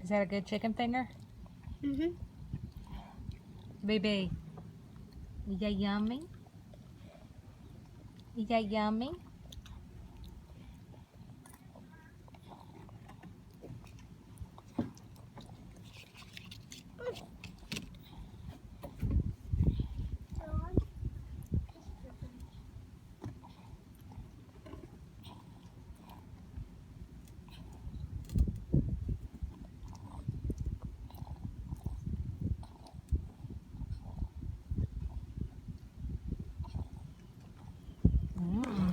Is that a good chicken finger? Mm-hmm. Baby. Is that yummy? Is that yummy? Mm.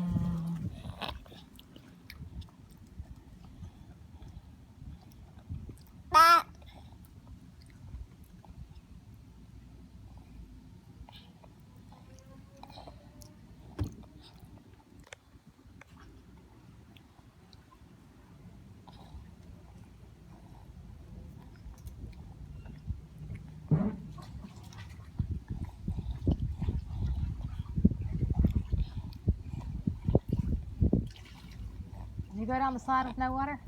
You go down the slide with no water?